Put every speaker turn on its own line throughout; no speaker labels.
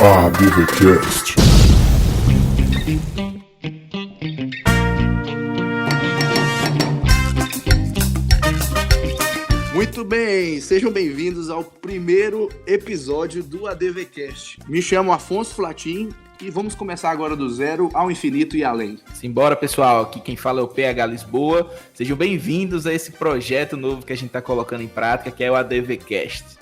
ADVCast.
Muito bem, sejam bem-vindos ao primeiro episódio do ADVCast. Me chamo Afonso Flatin e vamos começar agora do zero ao infinito e além.
Simbora, pessoal, aqui quem fala é o PH Lisboa. Sejam bem-vindos a esse projeto novo que a gente está colocando em prática, que é o ADVCast.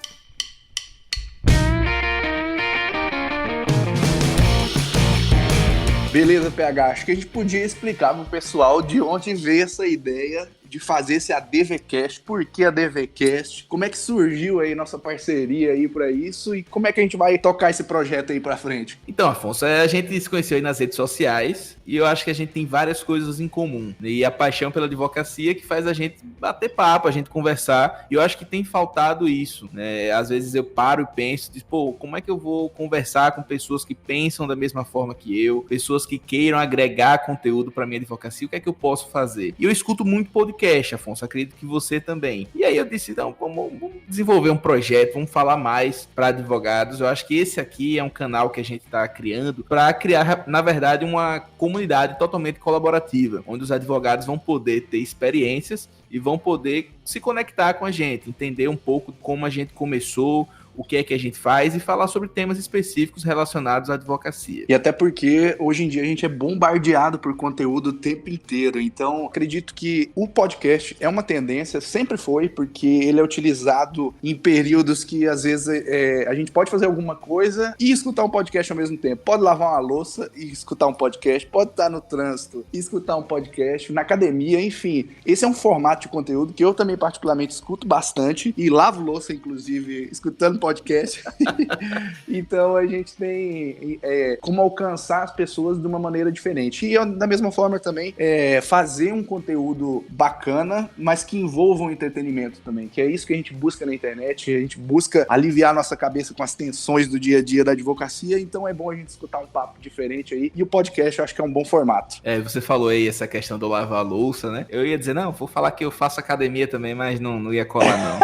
Beleza, PH, acho que a gente podia explicar pro pessoal de onde veio essa ideia de fazer esse ADVCast, por que ADVCast, como é que surgiu aí nossa parceria aí pra isso e como é que a gente vai tocar esse projeto aí pra frente.
Então, Afonso, a gente se conheceu aí nas redes sociais e eu acho que a gente tem várias coisas em comum. E a paixão pela advocacia que faz a gente bater papo, a gente conversar, e eu acho que tem faltado isso, né? Às vezes eu paro e penso, pô, como é que eu vou conversar com pessoas que pensam da mesma forma que eu, pessoas que queiram agregar conteúdo pra minha advocacia, o que é que eu posso fazer? E eu escuto muito podcast, Afonso, acredito que você também. E aí eu disse, não, vamos desenvolver um projeto, vamos falar mais para advogados. Eu acho que esse aqui é um canal que a gente está criando para criar, na verdade, uma comunidade totalmente colaborativa, onde os advogados vão poder ter experiências e vão poder se conectar com a gente, entender um pouco como a gente começou, o que é que a gente faz e falar sobre temas específicos relacionados à advocacia.
E até porque hoje em dia a gente é bombardeado por conteúdo o tempo inteiro, então acredito que o podcast é uma tendência, sempre foi, porque ele é utilizado em períodos que às vezes a gente pode fazer alguma coisa e escutar um podcast ao mesmo tempo. Pode lavar uma louça e escutar um podcast, pode estar no trânsito e escutar um podcast, na academia, enfim. Esse é um formato de conteúdo que eu também particularmente escuto bastante e lavo louça, inclusive, escutando podcast. Então a gente tem como alcançar as pessoas de uma maneira diferente. E da mesma forma também fazer um conteúdo bacana, mas que envolva um entretenimento também, que é isso que a gente busca na internet. A gente busca aliviar a nossa cabeça com as tensões do dia a dia da advocacia, então é bom a gente escutar um papo diferente aí. E o podcast eu acho que é um bom formato.
Você falou aí essa questão do lavar a louça, né? Eu ia dizer, não, vou falar que eu faço academia também, mas não ia colar não.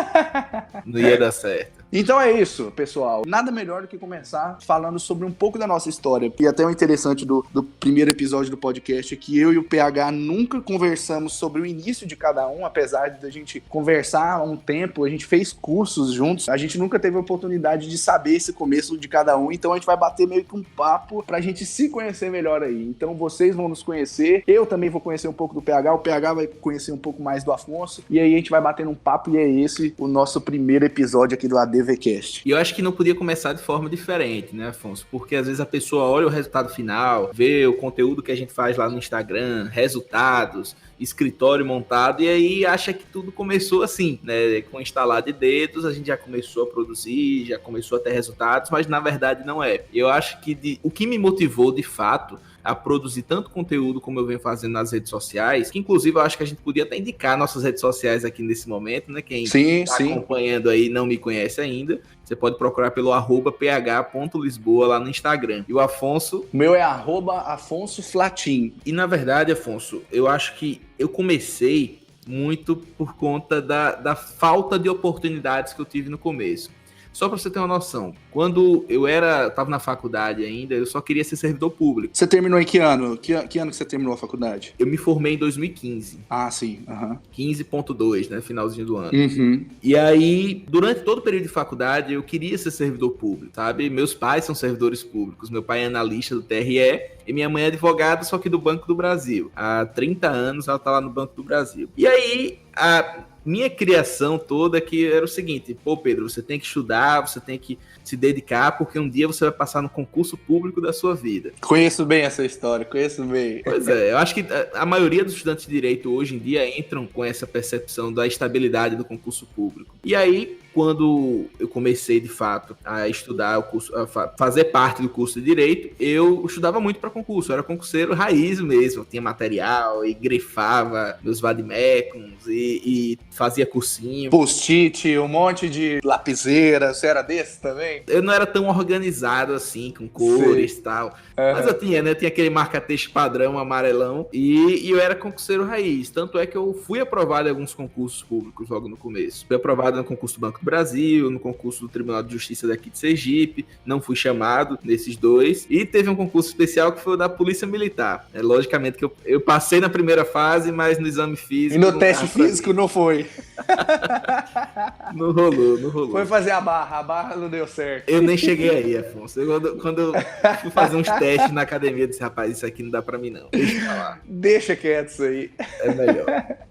Não ia dar certo.
Então é isso, pessoal. Nada melhor do que começar falando sobre um pouco da nossa história. E até o interessante do primeiro episódio do podcast é que eu e o PH nunca conversamos sobre o início de cada um, apesar de a gente conversar há um tempo, a gente fez cursos juntos, a gente nunca teve a oportunidade de saber esse começo de cada um, então a gente vai bater meio que um papo pra gente se conhecer melhor aí. Então vocês vão nos conhecer, eu também vou conhecer um pouco do PH, o PH vai conhecer um pouco mais do Afonso, e aí a gente vai bater um papo e é esse o nosso primeiro episódio aqui do ADVCast.
E eu acho que não podia começar de forma diferente, né, Afonso? Porque às vezes a pessoa olha o resultado final, vê o conteúdo que a gente faz lá no Instagram, resultados, escritório montado, e aí acha que tudo começou assim, né? Com instalar de dedos, a gente já começou a produzir, já começou a ter resultados, mas na verdade não é. Eu acho que o que me motivou de fato a produzir tanto conteúdo como eu venho fazendo nas redes sociais, que inclusive eu acho que a gente podia até indicar nossas redes sociais aqui nesse momento, né? Quem está acompanhando aí não me conhece ainda, você pode procurar pelo @ph.lisboa lá no Instagram. E o Afonso...
O meu é @Afonso Flatin.
E na verdade, Afonso, eu acho que eu comecei muito por conta da falta de oportunidades que eu tive no começo. Só para você ter uma noção, quando eu estava na faculdade ainda, eu só queria ser servidor público.
Você terminou em que ano? Que ano que você terminou a faculdade?
Eu me formei em 2015.
Ah, sim.
15.2, né? Finalzinho do ano.
Uhum.
E aí, durante todo o período de faculdade, eu queria ser servidor público, sabe? Meus pais são servidores públicos. Meu pai é analista do TRE e minha mãe é advogada, só que do Banco do Brasil. Há 30 anos ela tá lá no Banco do Brasil. E aí, minha criação toda que era o seguinte: pô, Pedro, você tem que estudar, você tem que se dedicar, porque um dia você vai passar no concurso público da sua vida.
Conheço bem essa história, conheço bem.
Pois é, eu acho que a maioria dos estudantes de direito hoje em dia entram com essa percepção da estabilidade do concurso público. E aí, quando eu comecei de fato a estudar o curso, a fazer parte do curso de direito, eu estudava muito para concurso, eu era concurseiro raiz mesmo, eu tinha material e grifava meus vademecums e fazia cursinho.
Post-it, um monte de lapiseira, você era desse também?
Eu não era tão organizado assim, com cores e tal, mas eu tinha, né? Eu tinha aquele marca-texto padrão amarelão e eu era concurseiro raiz, tanto é que eu fui aprovado em alguns concursos públicos logo no começo. Fui aprovado no concurso do Banco do Brasil, no concurso do Tribunal de Justiça daqui de Sergipe, não fui chamado nesses dois, e teve um concurso especial que foi o da Polícia Militar. Logicamente que eu passei na primeira fase, mas no exame físico...
E no teste físico não foi.
Não rolou.
Foi fazer a barra não deu certo.
Eu nem cheguei aí, Afonso. Quando eu fui fazer uns testes na academia, eu disse, rapaz, isso aqui não dá pra mim não. Deixa eu falar.
Deixa quieto isso aí.
É melhor.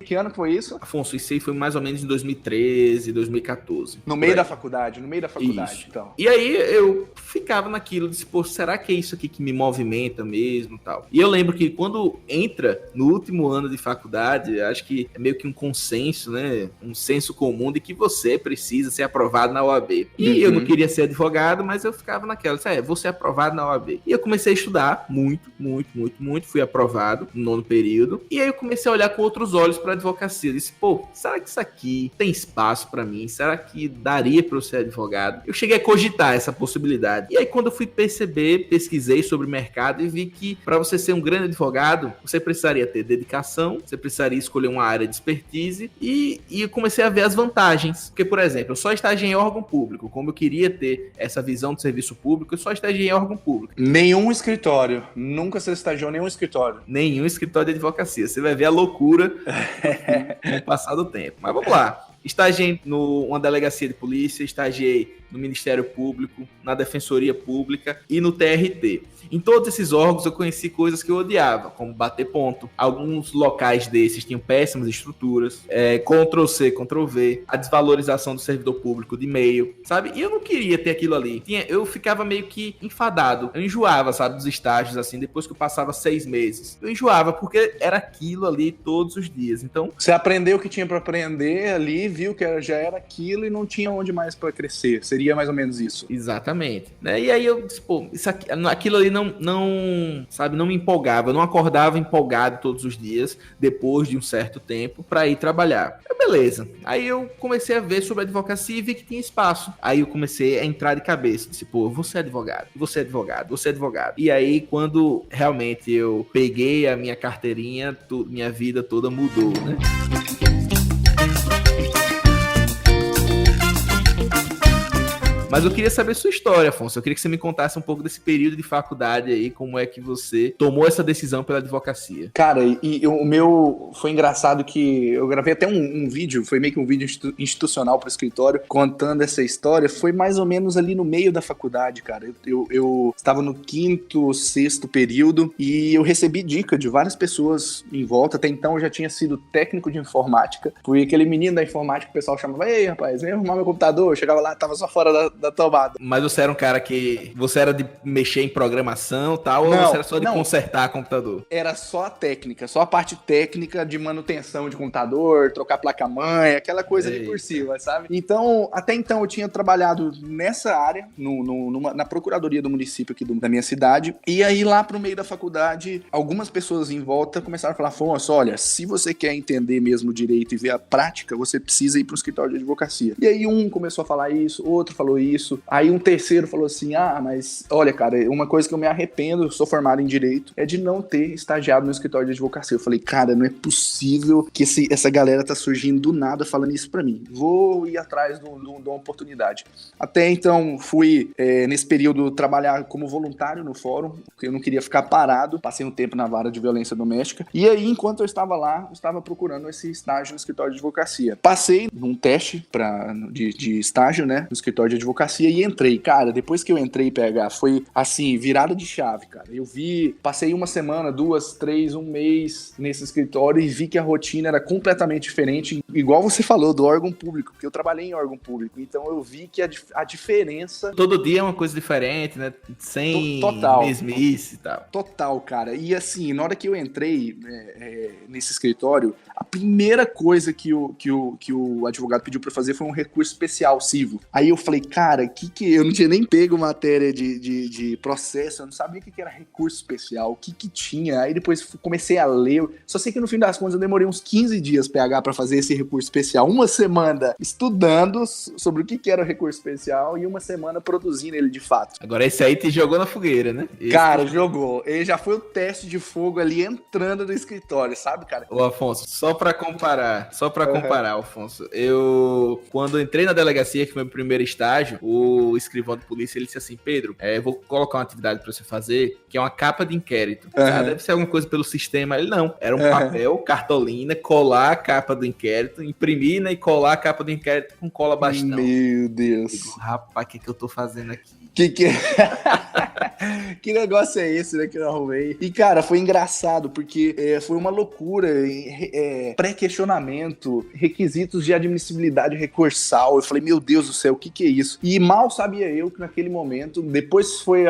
Que ano foi isso?
Afonso, isso aí foi mais ou menos em 2013, 2014.
No meio da faculdade, isso. Então.
E aí eu ficava naquilo, disse, pô, será que é isso aqui que me movimenta mesmo, tal? E eu lembro que quando entra no último ano de faculdade, acho que é meio que um consenso, né? Um senso comum de que você precisa ser aprovado na OAB. E eu não queria ser advogado, mas eu ficava naquela, vou ser aprovado na OAB. E eu comecei a estudar muito, fui aprovado no nono período. E aí eu comecei a olhar com outros olhos para a advocacia. Eu disse, pô, será que isso aqui tem espaço para mim? Será que daria para eu ser advogado? Eu cheguei a cogitar essa possibilidade. E aí quando eu fui perceber, pesquisei sobre o mercado e vi que para você ser um grande advogado, você precisaria ter dedicação, você precisaria escolher uma área de expertise e eu comecei a ver as vantagens. Porque, por exemplo, eu só estagiei em órgão público. Como eu queria ter essa visão de serviço público, eu só estagiei em órgão público.
Nenhum escritório. Nunca você estagiou em nenhum escritório.
Nenhum escritório de advocacia. Você vai ver a loucura no passar do tempo. Mas vamos lá. Estagiei numa delegacia de polícia, estagiei no Ministério Público, na Defensoria Pública e no TRT. Em todos esses órgãos eu conheci coisas que eu odiava, como bater ponto. Alguns locais desses tinham péssimas estruturas, Ctrl-C, Ctrl-V, a desvalorização do servidor público de e-mail, sabe? E eu não queria ter aquilo ali. Eu ficava meio que enfadado. Eu enjoava, sabe, dos estágios, assim, depois que eu passava 6 meses. Eu enjoava, porque era aquilo ali todos os dias. Então,
você aprendeu o que tinha para aprender ali, viu que já era aquilo e não tinha onde mais para crescer. Seria mais ou menos isso.
Exatamente. Né? E aí eu disse, pô, aquilo ali não me empolgava. Eu não acordava empolgado todos os dias, depois de um certo tempo, para ir trabalhar. Beleza. Aí eu comecei a ver sobre a advocacia e vi que tinha espaço. Aí eu comecei a entrar de cabeça. Disse, pô, você é advogado, você é advogado, você é advogado. E aí, quando realmente eu peguei a minha carteirinha, minha vida toda mudou, né? Mas eu queria saber sua história, Afonso. Eu queria que você me contasse um pouco desse período de faculdade aí, como é que você tomou essa decisão pela advocacia.
Cara, o meu foi engraçado que eu gravei até um vídeo, foi meio que um vídeo institucional para o escritório, contando essa história. Foi mais ou menos ali no meio da faculdade, cara. Eu estava no 5º, 6º período e eu recebi dica de várias pessoas em volta. Até então eu já tinha sido técnico de informática. Fui aquele menino da informática que o pessoal chamava, ei, rapaz, vem arrumar meu computador. Eu chegava lá, tava só fora da tomada.
Mas você era um cara que... Você era de mexer em programação e tal, ou você era só de consertar computador?
Era só a técnica, só a parte técnica de manutenção de computador, trocar placa-mãe, aquela coisa de por cima, sabe? Então, até então eu tinha trabalhado nessa área, na procuradoria do município aqui da minha cidade, e aí lá pro meio da faculdade, algumas pessoas em volta começaram a falar, Afonso, olha, se você quer entender mesmo o direito e ver a prática, você precisa ir pro escritório de advocacia. E aí um começou a falar isso, outro falou isso, aí um terceiro falou assim, mas olha, cara, uma coisa que eu me arrependo, eu sou formado em direito, é de não ter estagiado no escritório de advocacia. Eu falei, cara, não é possível que essa galera tá surgindo do nada falando isso pra mim. Vou ir atrás de uma oportunidade. Até então, fui, nesse período, trabalhar como voluntário no fórum, porque eu não queria ficar parado. Passei um tempo na vara de violência doméstica. E aí, enquanto eu estava lá, eu estava procurando esse estágio no escritório de advocacia. Passei num teste de estágio, né, no escritório de advocacia e entrei. Cara, depois que eu entrei, PH, foi assim, virada de chave, cara. Passei uma semana, 2, 3, um mês nesse escritório e vi que a rotina era completamente diferente, igual você falou, do órgão público, porque eu trabalhei em órgão público, então eu vi que a diferença...
Todo dia é uma coisa diferente, né? Sem mesmice e tal.
Total, cara. E assim, na hora que eu entrei nesse escritório, a primeira coisa que o advogado pediu pra fazer foi um recurso especial civil. Aí eu falei, cara, eu não tinha nem pego matéria de processo, eu não sabia o que era recurso especial, o que tinha. Aí depois comecei a ler. Só sei que no fim das contas eu demorei uns 15 dias, PH, pra fazer esse recurso especial. Uma semana estudando sobre o que era o recurso especial e uma semana produzindo ele de fato.
Agora esse aí te jogou na fogueira, né?
Cara, jogou. Ele já foi o teste de fogo ali entrando no escritório, sabe, cara?
Ô, Afonso, só pra comparar, Afonso, quando entrei na delegacia, que foi meu primeiro estágio, o escrivão de polícia, ele disse assim, Pedro, eu vou colocar uma atividade pra você fazer, que é uma capa de inquérito. Deve ser alguma coisa pelo sistema. Ele, não, era um papel, cartolina, colar a capa do inquérito, imprimir, né, e colar a capa do inquérito com cola bastão.
Meu Deus.
Eu digo, rapaz, o que eu tô fazendo aqui?
Que negócio é esse, né, que eu arrumei? E, cara, foi engraçado, porque foi uma loucura, pré-questionamento, requisitos de admissibilidade recursal. Eu falei, meu Deus do céu, o que é isso? E mal sabia eu que naquele momento, depois foi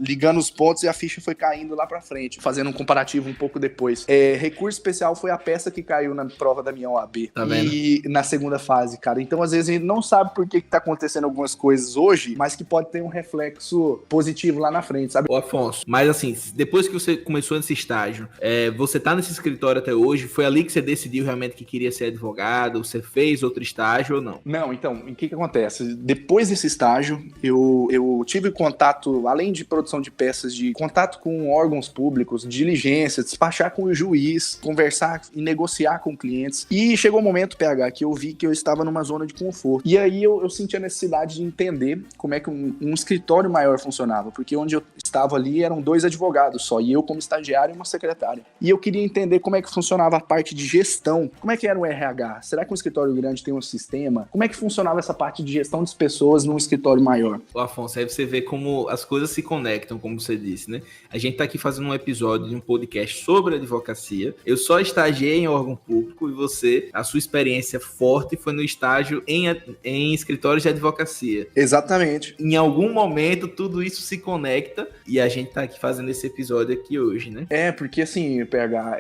ligando os pontos e a ficha foi caindo lá pra frente, fazendo um comparativo um pouco depois. Recurso especial foi a peça que caiu na prova da minha OAB.
Tá vendo?
E na segunda fase, cara. Então, às vezes, a gente não sabe por que tá acontecendo algumas coisas hoje, mas que pode ter um reflexo positivo lá na frente, sabe?
Ô, Afonso, mas assim, depois que você começou nesse estágio, você tá nesse escritório até hoje, foi ali que você decidiu realmente que queria ser advogado? Você fez outro estágio ou não?
Não, então, o que acontece? Depois desse estágio, eu tive contato, além de produção de peças, de contato com órgãos públicos, diligência, despachar com o juiz, conversar e negociar com clientes. E chegou um momento, PH, que eu vi que eu estava numa zona de conforto. E aí eu senti a necessidade de entender como é que um escritório maior funcionava, porque onde eu estava ali eram 2 advogados só, e eu como estagiário e uma secretária. E eu queria entender como é que funcionava a parte de gestão, como é que era o RH, será que um escritório grande tem um sistema? Como é que funcionava essa parte de gestão de pessoas num escritório maior?
Ô, Afonso, aí você vê como as coisas se conectam, como você disse, né? A gente tá aqui fazendo um episódio de um podcast sobre advocacia. Eu só estagiei em órgão público e você, a sua experiência forte foi no estágio em escritórios de advocacia.
Exatamente.
Em algum momento, tudo isso se conecta e a gente tá aqui fazendo esse episódio aqui hoje, né?
Porque assim, PH,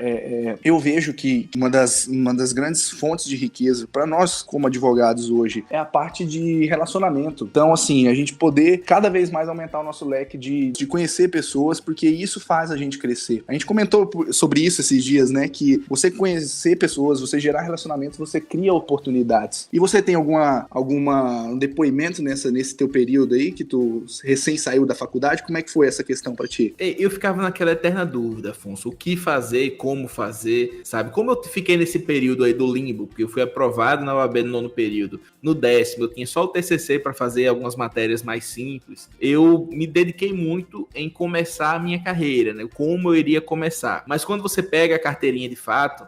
eu vejo que uma das grandes fontes de riqueza para nós como advogados hoje é a parte de relacionamento. Então, assim, a gente poder cada vez mais aumentar o nosso leque de conhecer pessoas, porque isso faz a gente crescer. A gente comentou sobre isso esses dias, né? Que você conhecer pessoas, você gerar relacionamentos, você cria oportunidades. E você tem algum depoimento nesse teu período aí, que tu recém saiu da faculdade? Como é que foi essa questão pra ti?
Eu ficava naquela eterna dúvida, Afonso, o que fazer, como fazer, sabe? Como eu fiquei nesse período aí do limbo, porque eu fui aprovado na UAB no 9º período, no 10º eu tinha só o TCC para fazer algumas matérias mais simples, eu me dediquei muito em começar a minha carreira, né? Como eu iria começar. Mas quando você pega a carteirinha de fato,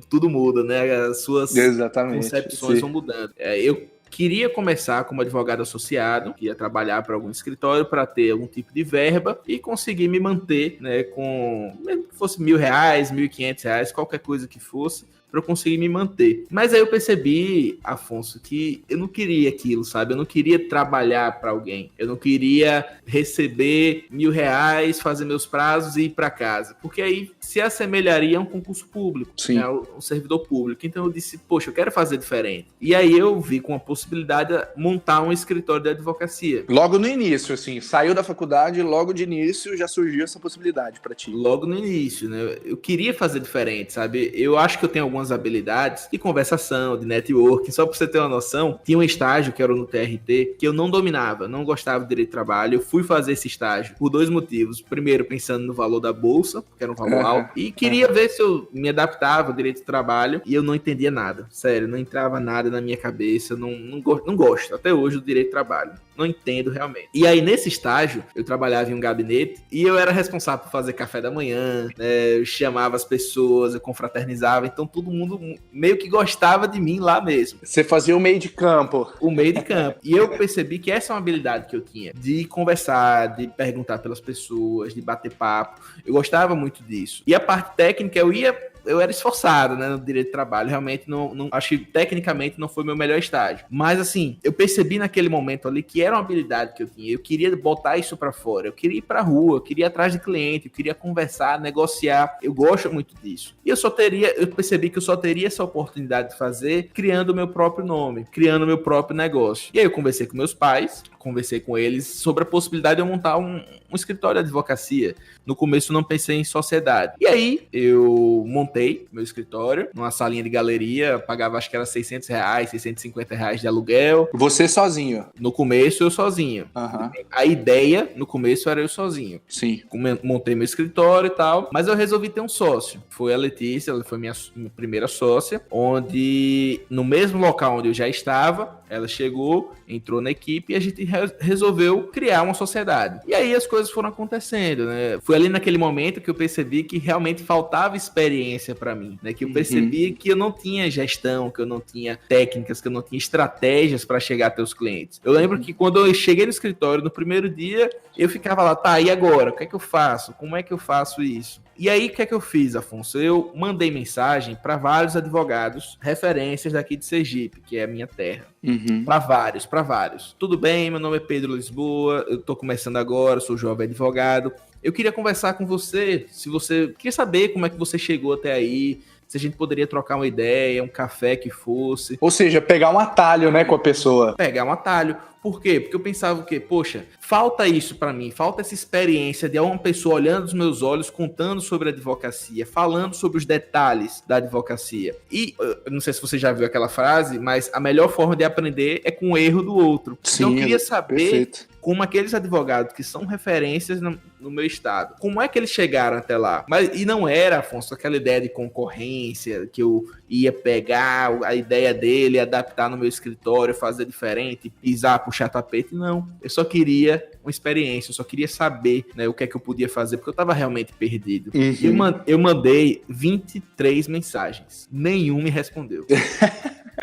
tudo muda, né? As suas concepções vão mudando. Eu queria começar como advogado associado, queria trabalhar para algum escritório para ter algum tipo de verba e conseguir me manter, né, com, mesmo que fosse R$1.000, R$1.500, qualquer coisa que fosse, para eu conseguir me manter. Mas aí eu percebi, Afonso, que eu não queria aquilo, sabe? Eu não queria trabalhar para alguém. Eu não queria receber R$1.000, fazer meus prazos e ir para casa. Porque aí se assemelharia a um concurso público, né? Um servidor público. Então eu disse, poxa, eu quero fazer diferente. E aí eu vi com a possibilidade de montar um escritório de advocacia.
Logo no início, assim, saiu da faculdade, logo de início já surgiu essa possibilidade para ti.
Logo no início, né? Eu queria fazer diferente, sabe? Eu acho que eu tenho algumas habilidades de conversação, de networking. Só para você ter uma noção, tinha um estágio que era no TRT que eu não dominava, não gostava de direito de trabalho. Eu fui fazer esse estágio por 2 motivos. Primeiro, pensando no valor da bolsa, que era um valor alto, e queria ver se eu me adaptava ao direito de trabalho, e eu não entendia nada. Sério, não entrava nada na minha cabeça, não gosto até hoje do direito de trabalho. Não entendo realmente. E aí, nesse estágio, eu trabalhava em um gabinete e eu era responsável por fazer café da manhã, né? Eu chamava as pessoas, eu confraternizava, então todo mundo meio que gostava de mim lá mesmo.
Você fazia o meio de campo.
O meio de campo. E eu percebi que essa é uma habilidade que eu tinha, de conversar, de perguntar pelas pessoas, de bater papo. Eu gostava muito disso. E a parte técnica, eu era esforçado, né, no direito de trabalho. Realmente, não acho que tecnicamente não foi meu melhor estágio. Mas, assim, eu percebi naquele momento ali que era uma habilidade que eu tinha. Eu queria botar isso pra fora. Eu queria ir pra rua, eu queria ir atrás de cliente, eu queria conversar, negociar. Eu gosto muito disso. E eu percebi que eu só teria essa oportunidade de fazer criando o meu próprio nome, criando o meu próprio negócio. E aí eu conversei com meus pais, conversei com eles sobre a possibilidade de eu montar um escritório de advocacia. No começo eu não pensei em sociedade. E aí eu montei montei meu escritório numa salinha de galeria, pagava acho que era R$600, R$650 de aluguel.
Você sozinho?
No começo, eu sozinho. A ideia, no começo, era eu sozinho.
Sim.
Montei meu escritório e tal, mas eu resolvi ter um sócio. Foi a Letícia, ela foi minha primeira sócia, onde no mesmo local onde eu já estava, ela chegou, entrou na equipe e a gente resolveu criar uma sociedade. E aí as coisas foram acontecendo, né? Foi ali naquele momento que eu percebi que realmente faltava experiência para mim, né? Que eu percebi que eu não tinha gestão, que eu não tinha técnicas, que eu não tinha estratégias para chegar até os clientes. Eu lembro que quando eu cheguei no escritório, no primeiro dia, eu ficava lá, tá, e agora? O que é que eu faço? Como é que eu faço isso? E aí, o que é que eu fiz, Afonso? Eu mandei mensagem para vários advogados, referências daqui de Sergipe, que é a minha terra. Para vários. Tudo bem, meu nome é Pedro Lisboa, eu tô começando agora, sou jovem advogado. Eu queria conversar com você, queria saber como é que você chegou até aí, se a gente poderia trocar uma ideia, um café que fosse.
Ou seja, pegar um atalho, né, com a pessoa.
Pegar um atalho. Por quê? Porque eu pensava o quê? Poxa, falta isso pra mim, falta essa experiência de uma pessoa olhando nos meus olhos, contando sobre a advocacia, falando sobre os detalhes da advocacia. E, eu não sei se você já viu aquela frase, mas a melhor forma de aprender é com o erro do outro.
Sim,
então eu queria saber
perfeito.
Como aqueles advogados que são referências no meu estado, como é que eles chegaram até lá? E não era, Afonso, aquela ideia de concorrência, que eu ia pegar a ideia dele, adaptar no meu escritório, fazer diferente, pisar, puxar tapete, não. Eu só queria uma experiência, eu só queria saber, né, o que é que eu podia fazer, porque eu estava realmente perdido. Eu mandei 23 mensagens, nenhum me respondeu.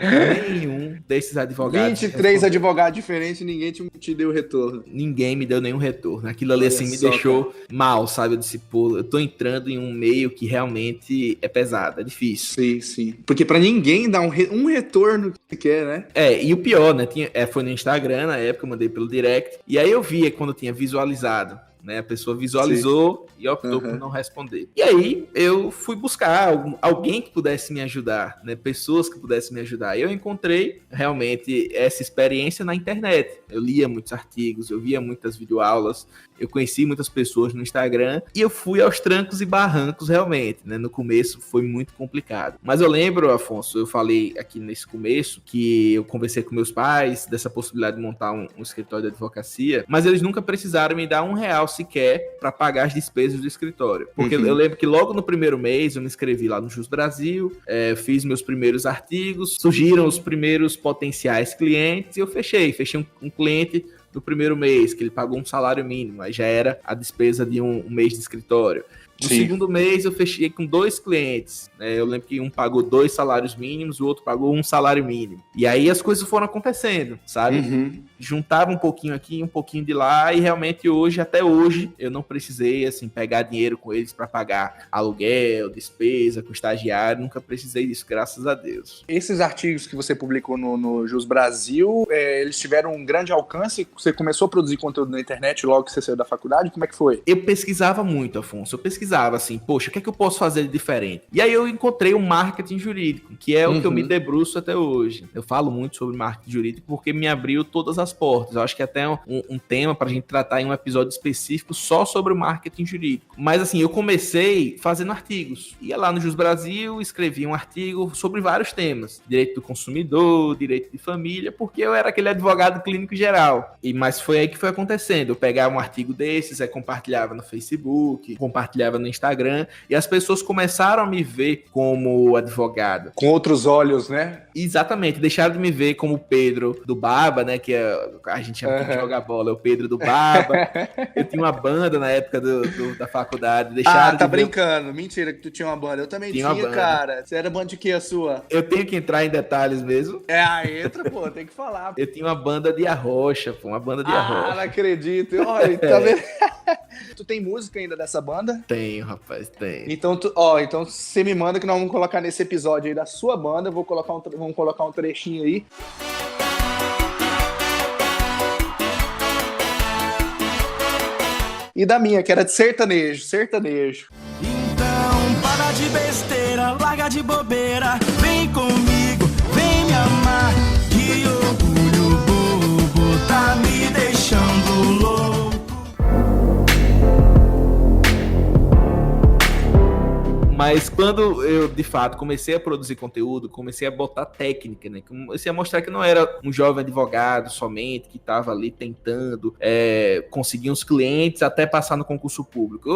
Nenhum desses advogados.
23 advogados diferentes e ninguém te deu retorno.
Ninguém me deu nenhum retorno. Aquilo ali, assim, me deixou mal, sabe? Eu disse, pô, eu tô entrando em um meio que realmente é pesado, é difícil.
Sim. Porque pra ninguém dar um retorno que você quer, né?
E o pior, né? Foi no Instagram, na época, eu mandei pelo direct. E aí eu via quando eu tinha visualizado, né? A pessoa visualizou e optou por não responder. E aí eu fui buscar alguém que pudesse me ajudar, né? Pessoas que pudessem me ajudar. E eu encontrei realmente essa experiência na internet. Eu lia muitos artigos, eu via muitas videoaulas, eu conheci muitas pessoas no Instagram e eu fui aos trancos e barrancos realmente, né? No começo foi muito complicado. Mas eu lembro, Afonso, eu falei aqui nesse começo que eu conversei com meus pais dessa possibilidade de montar um escritório de advocacia, mas eles nunca precisaram me dar R$1 sequer para pagar as despesas do escritório. Porque eu lembro que logo no primeiro mês eu me inscrevi lá no Jus Brasil, fiz meus primeiros artigos, surgiram os primeiros potenciais clientes e eu fechei um cliente do primeiro mês, que ele pagou um salário mínimo, aí já era a despesa de um mês de escritório. No segundo mês eu fechei com 2 clientes, né? Eu lembro que um pagou 2 salários mínimos, o outro pagou 1 salário mínimo. E aí as coisas foram acontecendo, sabe? Juntava um pouquinho aqui, um pouquinho de lá, e realmente até hoje, eu não precisei, assim, pegar dinheiro com eles para pagar aluguel, despesa, com estagiário, nunca precisei disso, graças a Deus.
Esses artigos que você publicou no Jus Brasil, eles tiveram um grande alcance? Você começou a produzir conteúdo na internet logo que você saiu da faculdade? Como é que foi?
Eu pesquisava muito, Afonso, assim, poxa, o que é que eu posso fazer de diferente? E aí eu encontrei o marketing jurídico, que é o que eu me debruço até hoje. Eu falo muito sobre marketing jurídico porque me abriu todas as portas. Eu acho que até um tema pra gente tratar em um episódio específico só sobre o marketing jurídico. Mas assim, eu comecei fazendo artigos. Ia lá no Jus Brasil, escrevia um artigo sobre vários temas. Direito do consumidor, direito de família, porque eu era aquele advogado clínico geral. Mas foi aí que foi acontecendo. Eu pegava um artigo desses, aí compartilhava no Facebook, compartilhava no Instagram, e as pessoas começaram a me ver como advogado.
Com outros olhos, né?
Exatamente, deixaram de me ver como o Pedro do Baba, né, que a gente chama de jogar bola, é o Pedro do Baba. Eu tinha uma banda na época da faculdade. Deixaram
brincando, mentira que tu tinha uma banda. Eu também tinha cara. Você era banda de quê, a sua?
Eu tenho que entrar em detalhes mesmo.
Entra, pô, tem que falar.
Eu tinha uma banda de arrocha, pô, uma banda de arrocha.
Não acredito. Olha, tá vendo? Tu tem música ainda dessa banda?
Tenho, rapaz, tenho.
Então, então você me manda que nós vamos colocar nesse episódio aí da sua banda. Vamos colocar um trechinho aí. E da minha, que era de sertanejo.
Então, para de besteira, larga de bobeira, vem comigo, vem me amar. Que orgulho bobo, tá me deixando louco.
Mas quando eu, de fato, comecei a produzir conteúdo, comecei a botar técnica, né? Comecei a mostrar que não era um jovem advogado somente, que estava ali tentando conseguir uns clientes até passar no concurso público.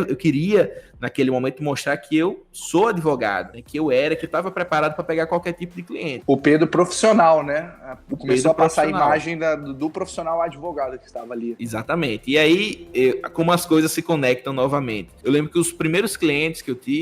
Eu queria, naquele momento, mostrar que eu sou advogado, né? Que eu estava preparado para pegar qualquer tipo de cliente.
O Pedro profissional, né? Começou a passar a imagem do profissional advogado que estava ali.
Exatamente. E aí, como as coisas se conectam novamente. Eu lembro que os primeiros clientes que eu tive,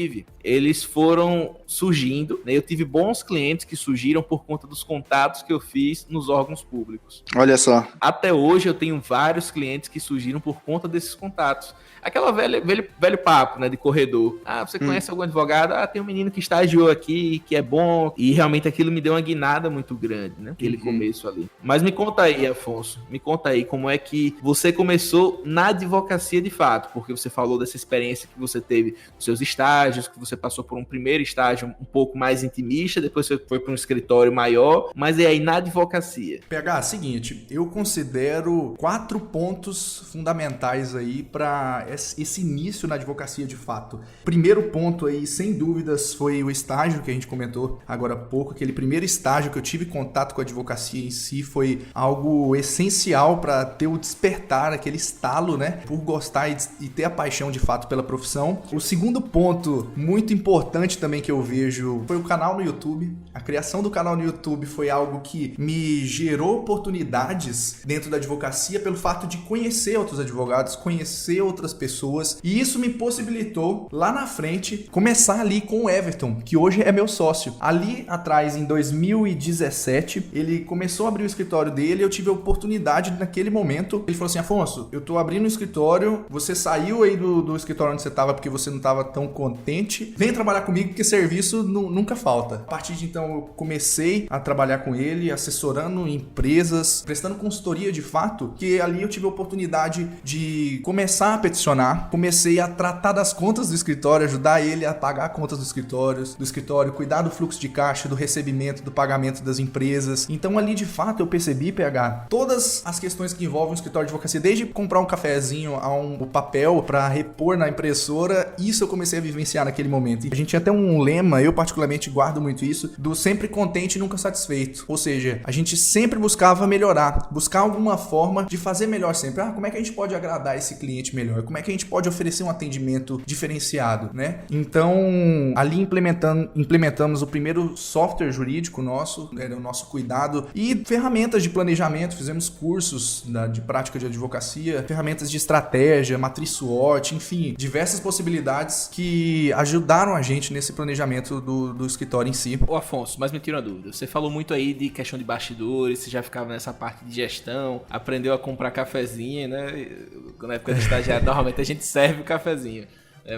eles foram surgindo, né? Eu tive bons clientes que surgiram por conta dos contatos que eu fiz nos órgãos públicos.
Olha só.
Até hoje eu tenho vários clientes que surgiram por conta desses contatos. Aquela velho papo, né, de corredor. Ah, você conhece algum advogado? Ah, tem um menino que estagiou aqui, que é bom. E realmente aquilo me deu uma guinada muito grande, né? Aquele começo ali. Mas me conta aí, Afonso. Me conta aí como é que você começou na advocacia de fato. Porque você falou dessa experiência que você teve nos seus estágios, que você passou por um primeiro estágio um pouco mais intimista, depois você foi para um escritório maior. Mas e aí, na advocacia?
PH, seguinte, eu considero 4 pontos fundamentais aí para esse início na advocacia de fato. Primeiro ponto aí, sem dúvidas, foi o estágio que a gente comentou agora há pouco. Aquele primeiro estágio que eu tive contato com a advocacia em si foi algo essencial para ter o despertar, aquele estalo, né? Por gostar e ter a paixão de fato pela profissão. O segundo ponto muito importante também que eu vejo foi o canal no YouTube. A criação do canal no YouTube foi algo que me gerou oportunidades dentro da advocacia pelo fato de conhecer outros advogados, conhecer outras pessoas, e isso me possibilitou lá na frente começar ali com o Everton, que hoje é meu sócio. Ali atrás, em 2017, ele começou a abrir o escritório dele e eu tive a oportunidade naquele momento. Ele falou assim: Afonso, eu tô abrindo um escritório, você saiu aí do escritório onde você tava porque você não tava tão contente, vem trabalhar comigo porque serviço nunca falta. A partir de então eu comecei a trabalhar com ele, assessorando empresas, prestando consultoria de fato, que ali eu tive a oportunidade de começar a peticionar, comecei a tratar das contas do escritório, ajudar ele a pagar contas do escritório, cuidar do fluxo de caixa, do recebimento, do pagamento das empresas. Então ali de fato eu percebi, PH, todas as questões que envolvem o escritório de advocacia, desde comprar um cafezinho a um papel para repor na impressora, isso eu comecei a vivenciar naquele momento. E a gente tinha até um lema, eu particularmente guardo muito isso, do sempre contente e nunca satisfeito. Ou seja, a gente sempre buscava melhorar, buscar alguma forma de fazer melhor sempre. Como é que a gente pode agradar esse cliente melhor? Como é que a gente pode oferecer um atendimento diferenciado, né? Então, ali implementamos o primeiro software jurídico nosso, era o nosso cuidado, e ferramentas de planejamento, fizemos cursos de prática de advocacia, ferramentas de estratégia, matriz SWOT, enfim, diversas possibilidades que ajudaram a gente nesse planejamento do escritório em si.
Ô Afonso, mas me tira uma dúvida, você falou muito aí de questão de bastidores, você já ficava nessa parte de gestão, aprendeu a comprar cafezinho, né? Na época de estagiário, normalmente a gente serve o cafezinho,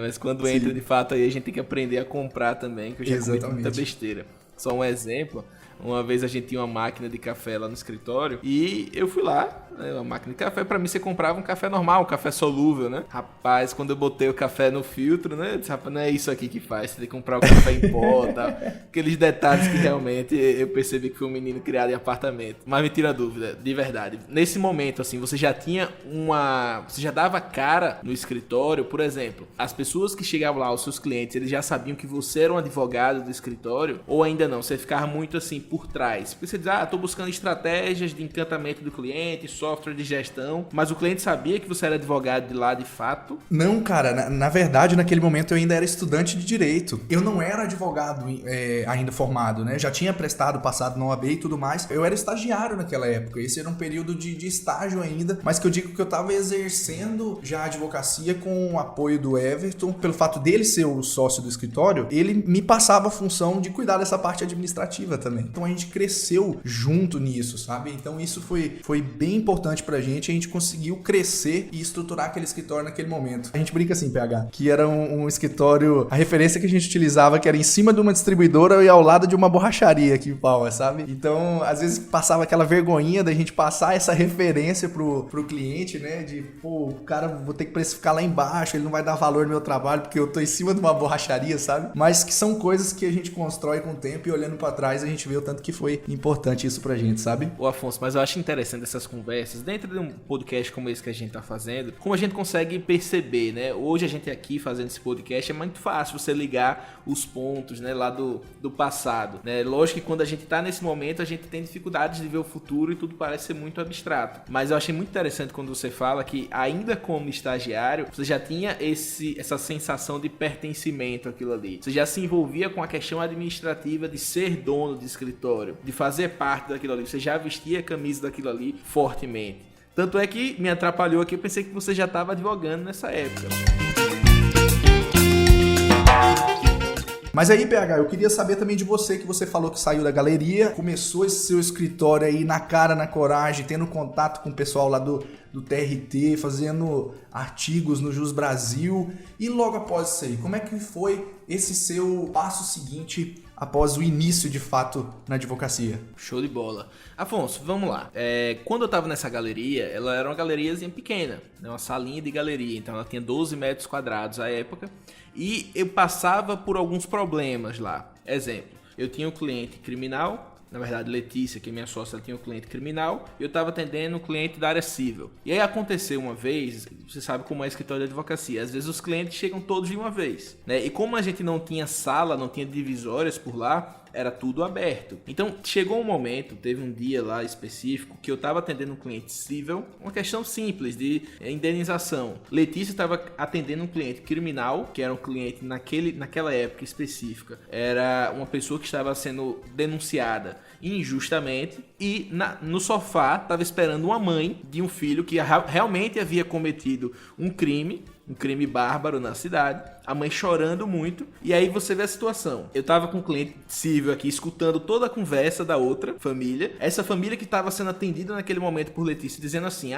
mas quando entra de fato aí a gente tem que aprender a comprar também, que eu já comi muita besteira. Só um exemplo, uma vez a gente tinha uma máquina de café lá no escritório e eu fui lá, né, uma máquina de café, pra mim você comprava um café normal, um café solúvel, né? Rapaz, quando eu botei o café no filtro, né, eu disse, rapaz, não é isso aqui que faz, você tem que comprar o café em pó, tal. Aqueles detalhes que realmente eu percebi que foi um menino criado em apartamento. Mas me tira a dúvida, de verdade, nesse momento, assim, você já tinha você já dava cara no escritório, por exemplo, as pessoas que chegavam lá, os seus clientes, eles já sabiam que você era um advogado do escritório, ou ainda não, você ficava muito assim, por trás, porque você diz, tô buscando estratégias de encantamento do cliente, software de gestão, mas o cliente sabia que você era advogado de lá de fato?
Não, cara, na verdade, naquele momento eu ainda era estudante de direito. Eu não era advogado ainda formado, né? Já tinha passado na OAB e tudo mais. Eu era estagiário naquela época. Esse era um período de estágio ainda, mas que eu digo que eu tava exercendo já a advocacia com o apoio do Everton. Pelo fato dele ser o sócio do escritório, ele me passava a função de cuidar dessa parte administrativa também. Então a gente cresceu junto nisso, sabe? Então isso foi bem importante pra gente. A gente conseguiu crescer e estruturar aquele escritório naquele momento. A gente brinca assim, PH, que era um escritório, a referência que a gente utilizava que era em cima de uma distribuidora e ao lado de uma borracharia aqui em Palmas, sabe? Então, às vezes passava aquela vergonhinha da gente passar essa referência pro cliente, né? De, o cara, vou ter que precificar lá embaixo, ele não vai dar valor no meu trabalho porque eu tô em cima de uma borracharia, sabe? Mas que são coisas que a gente constrói com o tempo e olhando pra trás a gente vê o tanto que foi importante isso pra gente, sabe?
Ô Afonso, mas eu acho interessante essas conversas, dentro de um podcast como esse que a gente tá fazendo, como a gente consegue perceber, né? Hoje a gente aqui fazendo esse podcast, é muito fácil você ligar os pontos, né, lá do passado, né? Lógico que quando a gente tá nesse momento, a gente tem dificuldades de ver o futuro e tudo parece ser muito abstrato. Mas eu achei muito interessante quando você fala que, ainda como estagiário, você já tinha essa sensação de pertencimento àquilo ali. Você já se envolvia com a questão administrativa de ser dono de escritório, de fazer parte daquilo ali. Você já vestia a camisa daquilo ali fortemente. Tanto é que me atrapalhou aqui, eu pensei que você já estava advogando nessa época.
Mas aí, PH, eu queria saber também de você, que você falou que saiu da galeria, começou esse seu escritório aí na cara, na coragem, tendo contato com o pessoal lá do TRT, fazendo artigos no Jus Brasil. E logo após isso aí, como é que foi esse seu passo seguinte após o início, de fato, na advocacia?
Show de bola. Afonso, vamos lá. Quando eu tava nessa galeria, ela era uma galeriazinha pequena, né? Uma salinha de galeria, então ela tinha 12 metros quadrados à época, e eu passava por alguns problemas lá. Exemplo, eu tinha um cliente criminal. Na verdade, Letícia, que é minha sócia, ela tinha um cliente criminal, e eu estava atendendo um cliente da área civil. E aí aconteceu uma vez, você sabe como é escritório de advocacia, às vezes os clientes chegam todos de uma vez, né? E como a gente não tinha sala, não tinha divisórias por lá, era tudo aberto. Então, chegou um momento, teve um dia lá específico, que eu estava atendendo um cliente civil, uma questão simples de indenização. Letícia estava atendendo um cliente criminal, que era um cliente naquela época específica, era uma pessoa que estava sendo denunciada injustamente, e no sofá estava esperando uma mãe de um filho que realmente havia cometido um crime bárbaro na cidade, a mãe chorando muito. E aí você vê a situação. Eu tava com um cliente civil aqui, escutando toda a conversa da outra família, essa família que estava sendo atendida naquele momento por Letícia, dizendo assim: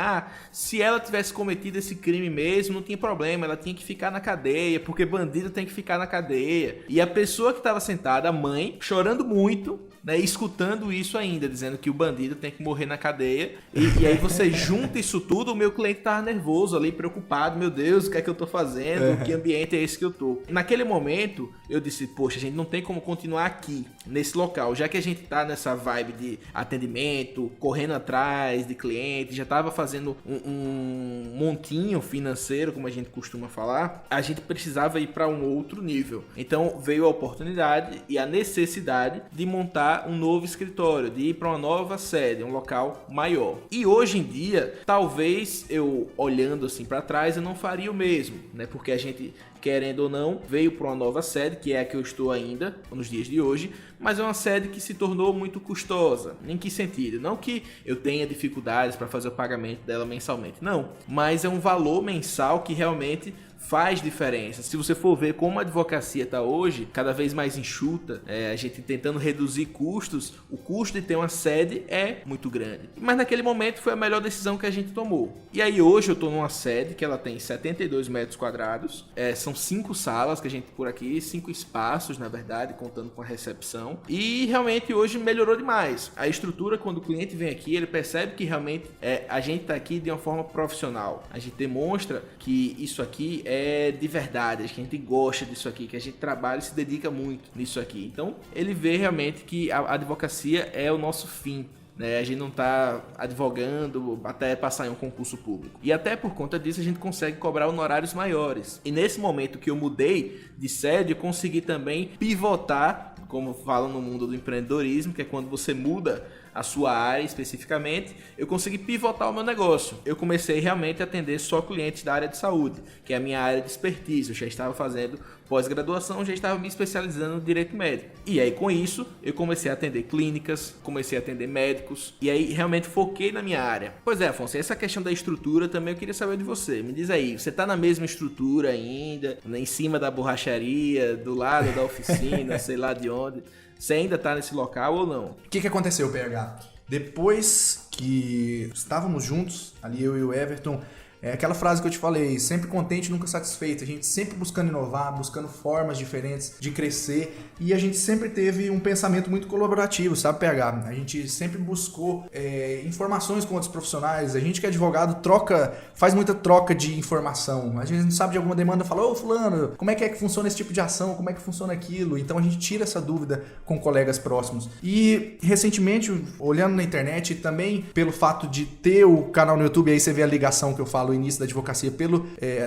se ela tivesse cometido esse crime mesmo, não tinha problema, ela tinha que ficar na cadeia, porque bandido tem que ficar na cadeia. E a pessoa que estava sentada, a mãe, chorando muito, né, escutando isso ainda, dizendo que o bandido tem que morrer na cadeia. E aí você junta isso tudo, o meu cliente tava nervoso ali, preocupado: meu Deus, o que é que eu tô fazendo? Que ambiente é esse que eu tô? Naquele momento, eu disse: poxa, a gente não tem como continuar aqui, nesse local, já que a gente tá nessa vibe de atendimento, correndo atrás de cliente, já tava fazendo um montinho financeiro, como a gente costuma falar, a gente precisava ir para um outro nível. Então veio a oportunidade e a necessidade de montar um novo escritório, de ir para uma nova sede, um local maior. E hoje em dia, talvez eu, olhando assim para trás, eu não faria o mesmo, né? Porque a gente, querendo ou não, veio para uma nova sede, que é a que eu estou ainda nos dias de hoje, mas é uma sede que se tornou muito custosa. Em que sentido? Não que eu tenha dificuldades para fazer o pagamento dela mensalmente, não, mas é um valor mensal que realmente faz diferença. Se você for ver como a advocacia está hoje, cada vez mais enxuta, a gente tentando reduzir custos, o custo de ter uma sede é muito grande. Mas naquele momento foi a melhor decisão que a gente tomou. E aí hoje eu estou numa sede que ela tem 72 metros quadrados, são 5 salas que a gente por aqui, 5 espaços na verdade, contando com a recepção, e realmente hoje melhorou demais. A estrutura, quando o cliente vem aqui, ele percebe que realmente a gente está aqui de uma forma profissional. A gente demonstra que isso aqui é de verdade, que a gente gosta disso aqui, que a gente trabalha e se dedica muito nisso aqui. Então ele vê realmente que a advocacia é o nosso fim, né? A gente não está advogando até passar em um concurso público. E até por conta disso a gente consegue cobrar honorários maiores. E nesse momento que eu mudei de sede, eu consegui também pivotar, como falam no mundo do empreendedorismo, que é quando você muda a sua área especificamente, eu consegui pivotar o meu negócio. Eu comecei realmente a atender só clientes da área de saúde, que é a minha área de expertise. Eu já estava fazendo pós-graduação, já estava me especializando no direito médico. E aí com isso, eu comecei a atender clínicas, comecei a atender médicos, e aí realmente foquei na minha área. Pois é, Afonso, essa questão da estrutura também eu queria saber de você. Me diz aí, você está na mesma estrutura ainda, em cima da borracharia, do lado da oficina, sei lá de onde? Você ainda está nesse local ou não?
O que aconteceu, PH? Depois que estávamos juntos, ali eu e o Everton, É aquela frase que eu te falei, sempre contente, nunca satisfeito. A gente sempre buscando inovar, buscando formas diferentes de crescer, e a gente sempre teve um pensamento muito colaborativo, sabe, PH? A gente sempre buscou informações com outros profissionais. A gente que é advogado faz muita troca de informação. A gente não sabe de alguma demanda, fala, ô fulano, como é que funciona esse tipo de ação, como é que funciona aquilo? Então a gente tira essa dúvida com colegas próximos. E recentemente, olhando na internet, também pelo fato de ter o canal no YouTube, aí você vê a ligação que eu falo no início da advocacia,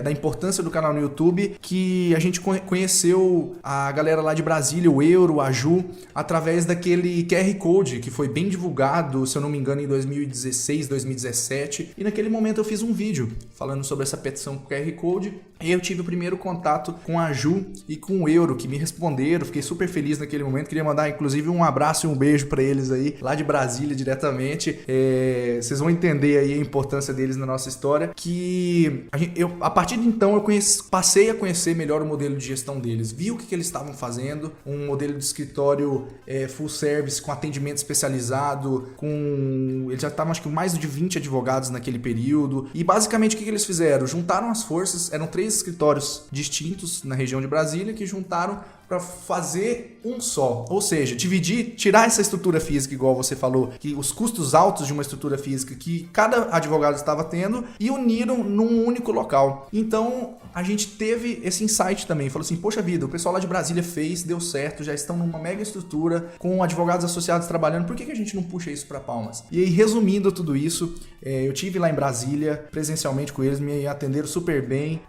da importância do canal no YouTube, que a gente conheceu a galera lá de Brasília, o Euro, a Ju, através daquele QR Code que foi bem divulgado, se eu não me engano, em 2016, 2017. E naquele momento eu fiz um vídeo falando sobre essa petição com QR Code. E eu tive o primeiro contato com a Ju e com o Euro, que me responderam. Fiquei super feliz naquele momento. Queria mandar, inclusive, um abraço e um beijo para eles aí, lá de Brasília, diretamente. Vocês vão entender aí a importância deles na nossa história. Que a partir de então, eu passei a conhecer melhor o modelo de gestão deles. Vi o que eles estavam fazendo. Um modelo de escritório full service, com atendimento especializado, eles já estavam, acho que, mais de 20 advogados naquele período. E, basicamente, o que eles fizeram? Juntaram as forças, eram 3 escritórios distintos na região de Brasília que juntaram para fazer um só, ou seja, tirar essa estrutura física, igual você falou, que os custos altos de uma estrutura física que cada advogado estava tendo, e uniram num único local. Então a gente teve esse insight também, falou assim, poxa vida, o pessoal lá de Brasília deu certo, já estão numa mega estrutura, com advogados associados trabalhando, por que a gente não puxa isso para Palmas? E aí, resumindo tudo isso, eu tive lá em Brasília, presencialmente com eles, me atenderam super bem,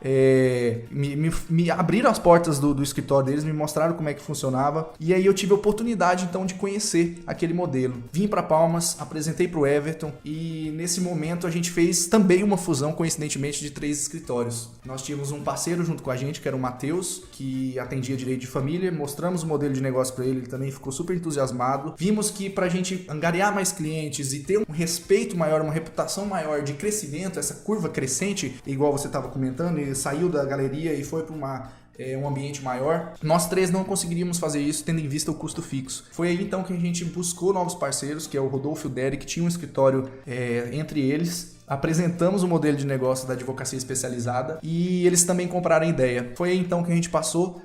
me abriram as portas do escritório deles, me mostraram como é que funcionava, e aí eu tive a oportunidade então de conhecer aquele modelo. Vim para Palmas, apresentei para o Everton, e nesse momento a gente fez também uma fusão, coincidentemente, de 3 escritórios. Nós tínhamos um parceiro junto com a gente, que era o Matheus, que atendia direito de família, mostramos o modelo de negócio para ele também ficou super entusiasmado. Vimos que para a gente angariar mais clientes e ter um respeito maior, uma reputação maior de crescimento, essa curva crescente, igual você estava comentando, ele saiu da galeria e foi para um ambiente maior, nós 3 não conseguiríamos fazer isso tendo em vista o custo fixo. Foi aí então que a gente buscou novos parceiros, que é o Rodolfo e o Derek, que tinha um escritório entre eles. Apresentamos o modelo de negócio da advocacia especializada e eles também compraram a ideia. Foi aí então que a gente passou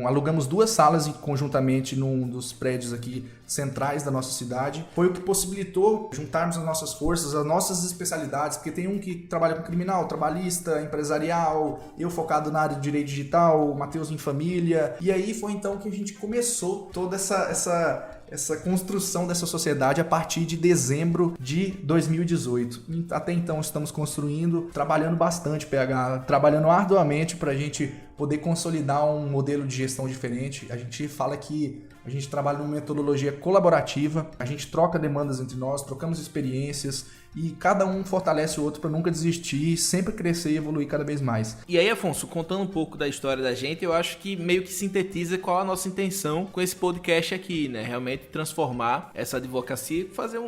alugamos 2 salas conjuntamente num dos prédios aqui centrais da nossa cidade. Foi o que possibilitou juntarmos as nossas forças, as nossas especialidades, porque tem um que trabalha com criminal, trabalhista, empresarial, eu focado na área de direito digital, o Matheus em família. E aí foi então que a gente começou toda essa construção dessa sociedade a partir de dezembro de 2018. Até então estamos construindo, trabalhando bastante, PH, trabalhando arduamente para a gente poder consolidar um modelo de gestão diferente. A gente fala que a gente trabalha numa metodologia colaborativa, a gente troca demandas entre nós, trocamos experiências e cada um fortalece o outro para nunca desistir, sempre crescer e evoluir cada vez mais.
E aí, Afonso, contando um pouco da história da gente, eu acho que meio que sintetiza qual a nossa intenção com esse podcast aqui, né? Realmente transformar essa advocacia, fazer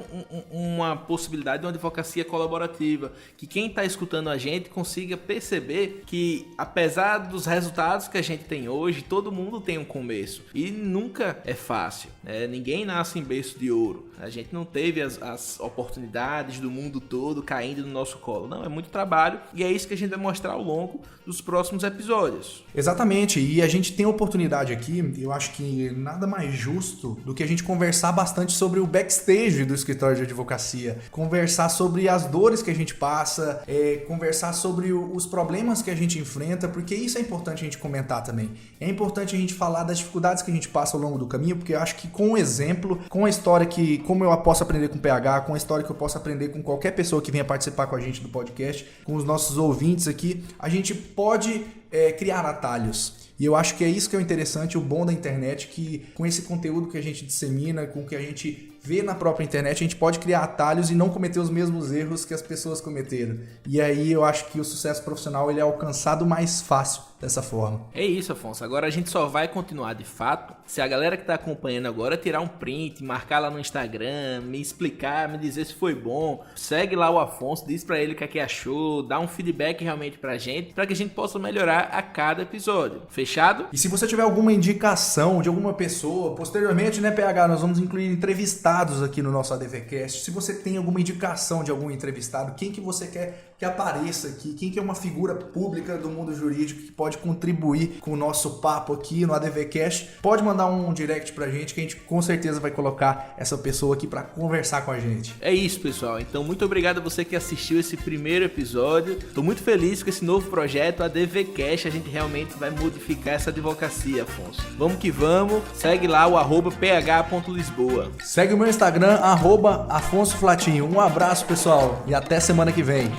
uma possibilidade de uma advocacia colaborativa, que quem está escutando a gente consiga perceber que, apesar dos resultados que a gente tem hoje, todo mundo tem um começo e nunca é fácil, né? Ninguém nasce em berço de ouro. A gente não teve as oportunidades do mundo todo caindo no nosso colo. Não, é muito trabalho e é isso que a gente vai mostrar ao longo dos próximos episódios.
Exatamente, e a gente tem a oportunidade aqui, eu acho que nada mais justo do que a gente conversar bastante sobre o backstage do escritório de advocacia, conversar sobre as dores que a gente passa, conversar sobre os problemas que a gente enfrenta, porque isso é importante a gente comentar também. É importante a gente falar das dificuldades que a gente passa ao longo do caminho, porque eu acho que com o exemplo, com a história que, como eu posso aprender com o PH, com a história que eu posso aprender com qualquer pessoa que venha participar com a gente do podcast, com os nossos ouvintes aqui, a gente pode criar atalhos. E eu acho que é isso que é o interessante, o bom da internet, que com esse conteúdo que a gente dissemina, com o que a gente vê na própria internet, a gente pode criar atalhos e não cometer os mesmos erros que as pessoas cometeram. E aí eu acho que o sucesso profissional ele é alcançado mais fácil dessa forma.
É isso, Afonso. Agora a gente só vai continuar de fato se a galera que está acompanhando agora tirar um print, marcar lá no Instagram, me explicar, me dizer se foi bom. Segue lá o Afonso, diz para ele o que é que achou, dá um feedback realmente pra gente, para que a gente possa melhorar a cada episódio. Fechado?
E se você tiver alguma indicação de alguma pessoa, posteriormente, né, PH, nós vamos incluir entrevistados entrevistados aqui no nosso ADVcast. Se você tem alguma indicação de algum entrevistado, quem que você quer que apareça aqui, quem que é uma figura pública do mundo jurídico que pode contribuir com o nosso papo aqui no ADVcast, pode mandar um direct pra gente que a gente com certeza vai colocar essa pessoa aqui pra conversar com a gente.
É isso, pessoal. Então, muito obrigado a você que assistiu esse primeiro episódio. Tô muito feliz com esse novo projeto, ADVcast. A gente realmente vai modificar essa advocacia, Afonso. Vamos que vamos. Segue lá o @ph.lisboa.
Segue o meu Instagram, @AfonsoFlatinho. Um abraço, pessoal, e até semana que vem.